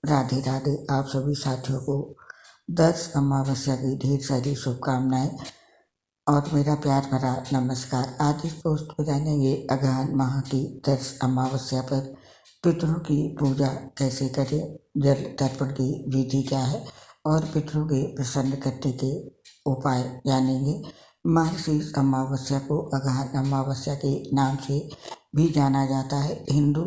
राधे राधे। आप सभी साथियों को दस अमावस्या की ढेर सारी शुभकामनाएं और मेरा प्यार भरा नमस्कार। आज इस पोस्ट पर जानेंगे अगहन माह की 10 अमावस्या पर पितरों की पूजा कैसे करें, जल तर्पण की विधि क्या है और पितरों के प्रसन्न करने के उपाय जानेंगे। मार्गशीर्ष अमावस्या को अगहन अमावस्या के नाम से भी जाना जाता है। हिंदू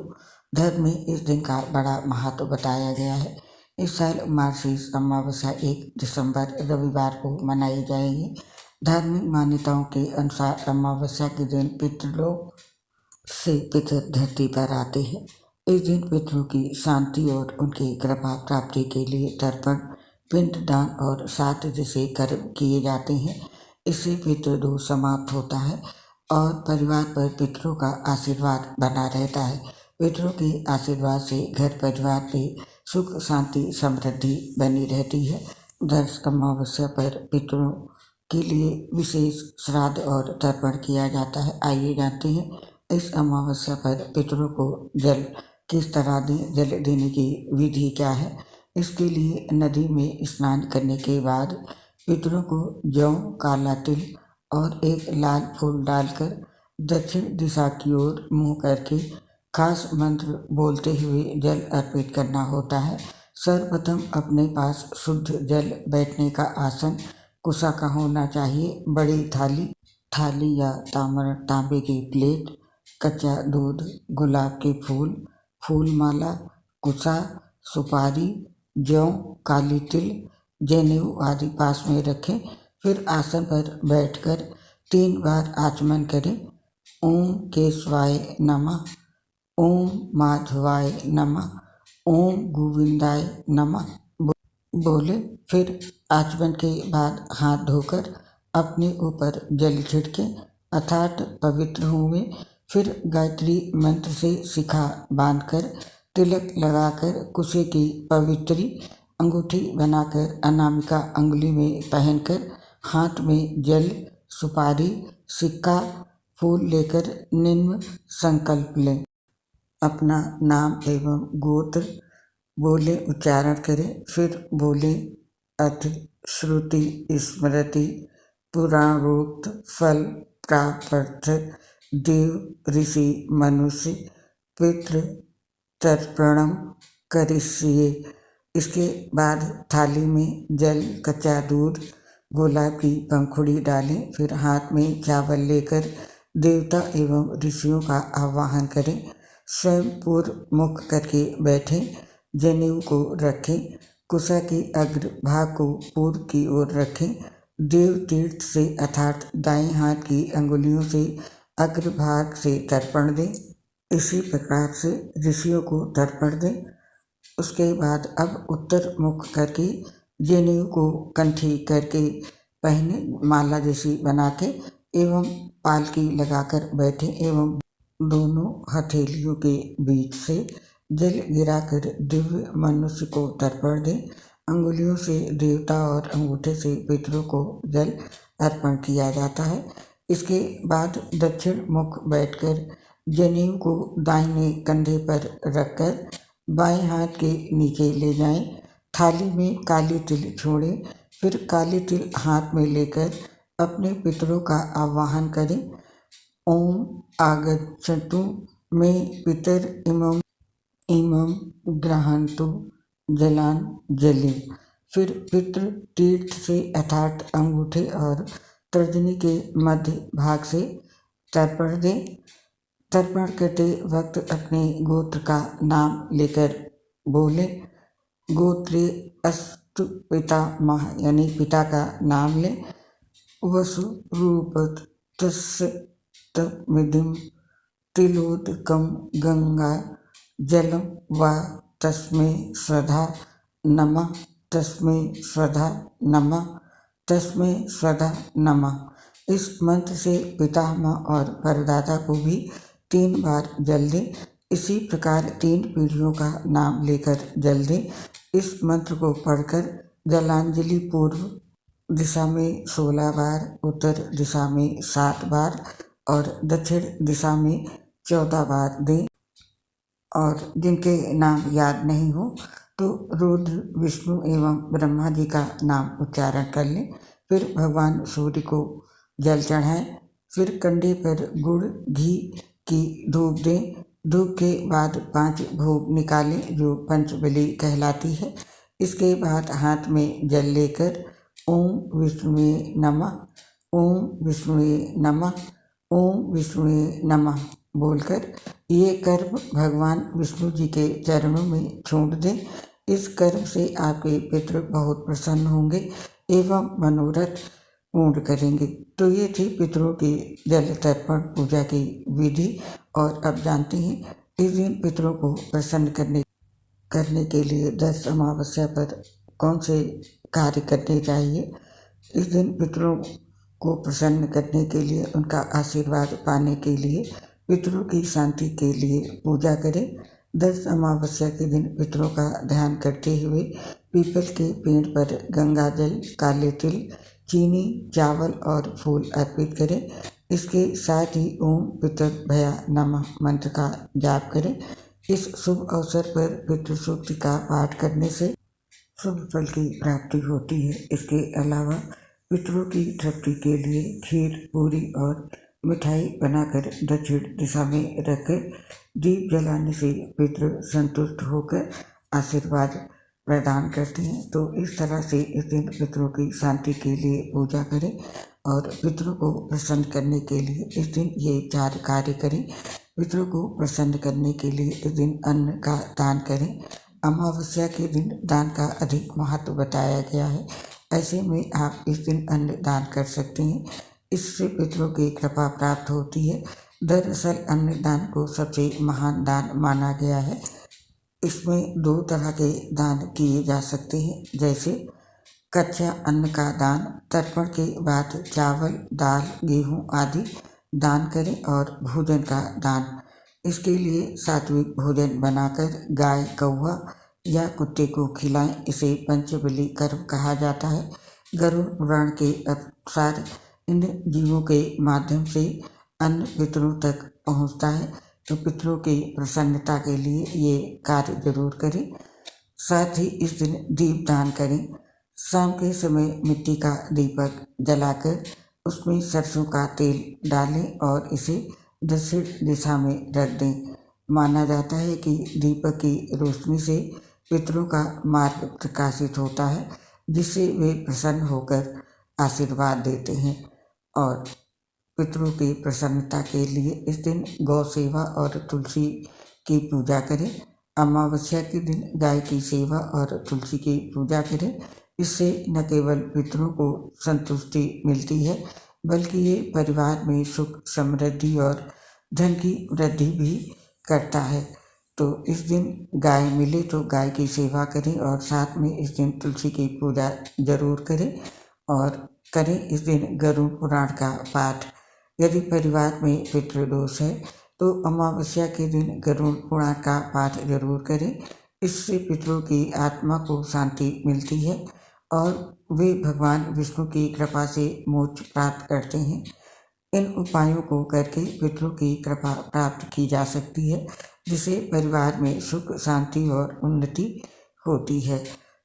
धर्म में इस दिन का बड़ा महत्व बताया गया है। इस साल मार्गशीर्ष अमावस्या 1 दिसंबर रविवार को मनाई जाएगी। धार्मिक मान्यताओं के अनुसार अमावस्या के दिन पितृलोक से पितर धरती पर आते हैं। इस दिन पितरों की शांति और उनकी कृपा प्राप्ति के लिए तर्पण, पिंडदान और 7 जैसे कर्म किए जाते हैं। इससे पितृदोष समाप्त होता है और परिवार पर पितरों का आशीर्वाद बना रहता है। पितरों के आशीर्वाद से घर परिवार में सुख शांति समृद्धि बनी रहती है। 10 अमावस्या पर पितरों के लिए विशेष श्राद्ध और तर्पण किया जाता है। आइए जानते हैं इस अमावस्या पर पितरों को जल किस तरह दें, जल देने की विधि क्या है। इसके लिए नदी में स्नान करने के बाद पितरों को जौ, काला तिल और एक लाल फूल डालकर दक्षिण दिशा की ओर मुँह करके खास मंत्र बोलते हुए जल अर्पित करना होता है। सर्वप्रथम अपने पास शुद्ध जल बैठने का आसन कुशा का होना चाहिए। बड़ी थाली या तांबे की प्लेट, कच्चा दूध, गुलाब के फूल, फूल माला, कुशा, सुपारी, जौ, काली तिल, जनेऊ आदि पास में रखें। फिर आसन पर बैठकर 3 बार आचमन करें। ओम केशवाय नमः, ओम माधवाय नमः, ओम गोविंदाय नमः बोले। फिर आचमन के बाद हाथ धोकर अपने ऊपर जल छिड़कें अर्थात पवित्र हुए। फिर गायत्री मंत्र से शिखा बांधकर तिलक लगाकर कुशे की पवित्री अंगूठी बनाकर अनामिका अंगुली में पहनकर हाथ में जल, सुपारी, सिक्का, फूल लेकर निम्न संकल्प लें। अपना नाम एवं गोत्र बोले, उच्चारण करें। फिर बोले अथ श्रुति स्मृति पुराणोक्त फल प्राप्त देव ऋषि मनुष्य पितृ तर्पणम करिष्ये। इसके बाद थाली में जल, कच्चा दूध, गुलाब की पंखुड़ी डालें। फिर हाथ में चावल लेकर देवता एवं ऋषियों का आवाहन करें। स्वयं पूर्व मुख करके बैठें। जनेऊ को रखें। कुशा के अग्र भाग को पूर्व की ओर रखें। देव तीर्थ से अर्थात दाएं हाथ की अंगुलियों से अग्र भाग से तर्पण दें। इसी प्रकार से ऋषियों को तर्पण दें। उसके बाद अब उत्तर मुख करके जनेऊ को कंठी करके पहने, माला जैसी बना के एवं पालकी लगाकर बैठे एवं दोनों हथेलियों के बीच से जल गिराकर दिव्य मनुष्य को तर्पण दें। अंगुलियों से देवता और अंगूठे से पितरों को जल अर्पण किया जाता है। इसके बाद दक्षिण मुख बैठकर जनेऊ को दाहिने कंधे पर रखकर बाएं हाथ के नीचे ले जाएं। थाली में काली तिल छोड़ें। फिर काली तिल हाथ में लेकर अपने पितरों का आवाहन करें। ओम आगच्छतु मे पितर इमं गृह्णन्तु जलांजलि। फिर पितृ तीर्थ से अर्थात अंगूठे और तर्जनी के मध्य भाग से तर्पण दें। तर्पण करते वक्त अपने गोत्र का नाम लेकर बोले। गोत्रे अस्तु पितामह यानी पिता का नाम लें। वसु रूपत तस्य तमिदं तिलोदकं गंगा जलम वा तस्मै स्वधा नमः, तस्मै स्वधा नमः, तस्मै स्वधा नमः। इस मंत्र से पितामह और परदाता को भी 3 बार जल दें। इसी प्रकार 3 पीढ़ियों का नाम लेकर जल दें। इस मंत्र को पढ़कर जलांजलि पूर्व दिशा में 16 बार, उत्तर दिशा में 7 बार और दक्षिण दिशा में 14 बार दें। और जिनके नाम याद नहीं हो तो रुद्र, विष्णु एवं ब्रह्मा जी का नाम उच्चारण कर लें। फिर भगवान सूर्य को जल चढ़ाएं। फिर कंडे पर गुड़ घी की धूप दें। धूप के बाद 5 भोग निकालें जो पंचबली कहलाती है। इसके बाद हाथ में जल लेकर ओम विष्णुवे नमः, ओम विष्णुवे नमः, ओम विष्णुवे नमः बोलकर ये कर्म भगवान विष्णु जी के चरणों में छोड़ दें। इस कर्म से आपके पितृ बहुत प्रसन्न होंगे एवं मनोरथ पूर्ण करेंगे। तो ये थी पितरों की जल तर्पण पूजा की विधि। और अब जानते हैं इस दिन पितरों को प्रसन्न करने के लिए 10 अमावस्या पर कौन से कार्य करने चाहिए। इस दिन पितरों को प्रसन्न करने के लिए, उनका आशीर्वाद पाने के लिए, पितरों की शांति के लिए पूजा करें। 10 अमावस्या के दिन पितरों का ध्यान करते हुए पीपल के पेड़ पर गंगा जल, काले तिल, चीनी, चावल और फूल अर्पित करें। इसके साथ ही ओम पितृभ्या नमः मंत्र का जाप करें। इस शुभ अवसर पर पितृ सूक्ति का पाठ करने से शुभ फल की प्राप्ति होती है। इसके अलावा पितरों की तृप्ति के लिए खीर, पूरी और मिठाई बनाकर दक्षिण दिशा में रखकर दीप जलाने से पितृ संतुष्ट होकर आशीर्वाद प्रदान करते हैं। तो इस तरह से इस दिन पितरों की शांति के लिए पूजा करें और पितरों को प्रसन्न करने के लिए इस दिन ये 4 कार्य करें। पितरों को प्रसन्न करने के लिए इस दिन अन्न का दान करें। अमावस्या के दिन दान का अधिक महत्व बताया गया है। ऐसे में आप इस दिन अन्न दान कर सकते हैं। इससे पितरों की कृपा प्राप्त होती है। दरअसल अन्न दान को सबसे महान दान माना गया है। इसमें 2 तरह के दान किए जा सकते हैं, जैसे कच्चा अन्न का दान। तर्पण के बाद चावल, दाल, गेहूं आदि दान करें और भोजन का दान। इसके लिए सात्विक भोजन बनाकर गाय, कौवा या कुत्ते को खिलाएं। इसे पंचबली कर्म कहा जाता है। गरुड़ पुराण के अनुसार इन जीवों के माध्यम से अन्न पितरों तक पहुंचता है। तो पितरों की प्रसन्नता के लिए ये कार्य जरूर करें। साथ ही इस दिन दीप दान करें। शाम के समय मिट्टी का दीपक जलाकर उसमें सरसों का तेल डालें और इसे दक्षिण दिशा में रख दें। माना जाता है कि दीपक की रोशनी से पितरों का मार्ग प्रकाशित होता है, जिससे वे प्रसन्न होकर आशीर्वाद देते हैं। और पितरों की प्रसन्नता के लिए इस दिन गौ सेवा और तुलसी की पूजा करें। अमावस्या के दिन गाय की सेवा और तुलसी की पूजा करें। इससे न केवल पितरों को संतुष्टि मिलती है, बल्कि ये परिवार में सुख, समृद्धि और धन की वृद्धि भी करता है। तो इस दिन गाय मिले तो गाय की सेवा करें और साथ में इस दिन तुलसी की पूजा जरूर करें। और करें इस दिन गरुड़ पुराण का पाठ। यदि परिवार में पितृदोष है तो अमावस्या के दिन गरुड़ पुराण का पाठ जरूर करें। इससे पितरों की आत्मा को शांति मिलती है और वे भगवान विष्णु की कृपा से मोक्ष प्राप्त करते हैं। इन उपायों को करके पितरों की कृपा प्राप्त की जा सकती है, जिससे परिवार में सुख, शांति और उन्नति होती है।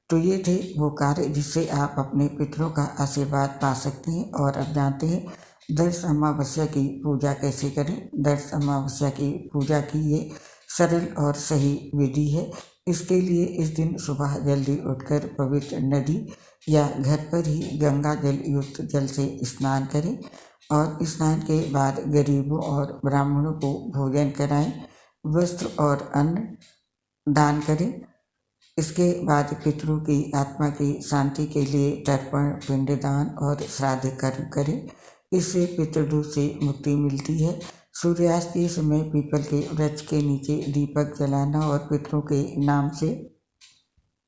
तो ये थे वो कार्य जिससे आप अपने पितरों का आशीर्वाद पा सकते हैं। और अब जानते हैं 10 अमावस्या की पूजा कैसे करें। 10 अमावस्या की पूजा की ये सरल और सही विधि है। इसके लिए इस दिन सुबह जल्दी उठकर पवित्र नदी या घर पर ही गंगा जल युक्त जल से स्नान करें और स्नान के बाद गरीबों और ब्राह्मणों को भोजन कराएं, वस्त्र और अन्न दान करें। इसके बाद पितरों की आत्मा की शांति के लिए तर्पण, पिंडदान और श्राद्ध कर्म करें। इससे पितृदोष से मुक्ति मिलती है। सूर्यास्त के समय पीपल के वृक्ष के नीचे दीपक जलाना और पितरों के नाम से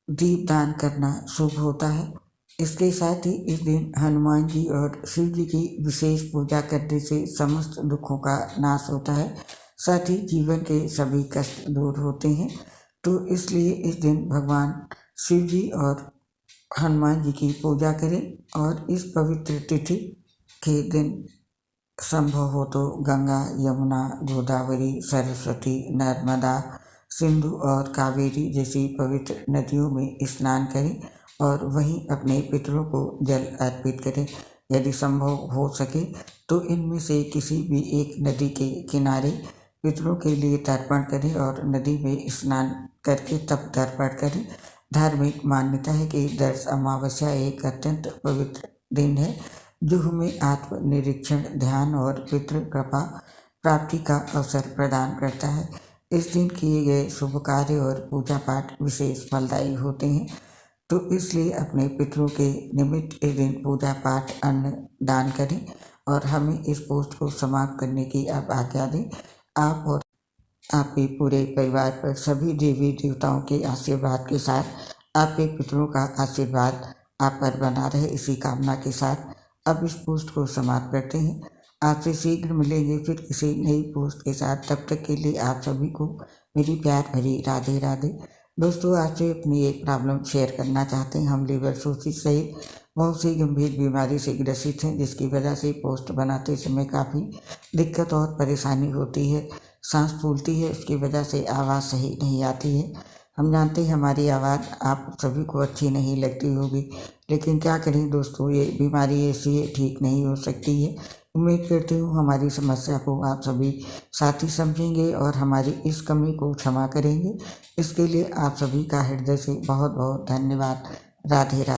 दीप दान करना शुभ होता है। इसके साथ ही इस दिन हनुमान जी और शिव जी की विशेष पूजा करने से समस्त दुखों का नाश होता है, साथ ही जीवन के सभी कष्ट दूर होते हैं। तो इसलिए इस दिन भगवान शिव जी और हनुमान जी की पूजा करें और इस पवित्र तिथि के दिन संभव हो तो गंगा, यमुना, गोदावरी, सरस्वती, नर्मदा, सिंधु और कावेरी जैसी पवित्र नदियों में स्नान करें और वहीं अपने पितरों को जल अर्पित करें। यदि संभव हो सके तो इनमें से किसी भी एक नदी के किनारे पितरों के लिए तर्पण करें और नदी में स्नान करके तब तर्पण करें। धार्मिक मान्यता है कि दर्श अमावस्या एक अत्यंत पवित्र दिन है जो हमें आत्मनिरीक्षण, ध्यान और पितृ कृपा प्राप्ति का अवसर प्रदान करता है। इस दिन किए गए शुभ कार्य और पूजा पाठ विशेष फलदायी होते हैं, तो इसलिए अपने पितरों के निमित्त इस दिन पूजा पाठ, अन्न दान करें। और हमें इस पोस्ट को समाप्त करने की अब आज्ञा दें। आप और आपके पूरे परिवार पर सभी देवी देवताओं के आशीर्वाद के साथ आपके पितरों का आशीर्वाद आप पर बना रहे, इसी कामना के साथ अब इस पोस्ट को समाप्त करते हैं। आपसे शीघ्र मिलेंगे फिर किसी नई पोस्ट के साथ। तब तक के लिए आप सभी को मेरी प्यार भरी राधे राधे। दोस्तों, आपसे अपनी एक प्रॉब्लम शेयर करना चाहते हैं। हम लिवर सिरोसिस सहित बहुत सी गंभीर बीमारी से ग्रसित हैं, जिसकी वजह से पोस्ट बनाते समय काफ़ी दिक्कत और परेशानी होती है। सांस फूलती है, उसकी वजह से आवाज़ सही नहीं आती है। हम जानते हैं हमारी आवाज़ आप सभी को अच्छी नहीं लगती होगी, लेकिन क्या करें दोस्तों, ये बीमारी ऐसी है, ठीक नहीं हो सकती है। उम्मीद करती हूँ हमारी समस्या को आप सभी साथी समझेंगे और हमारी इस कमी को क्षमा करेंगे। इसके लिए आप सभी का हृदय से बहुत बहुत धन्यवाद। राधे राधे।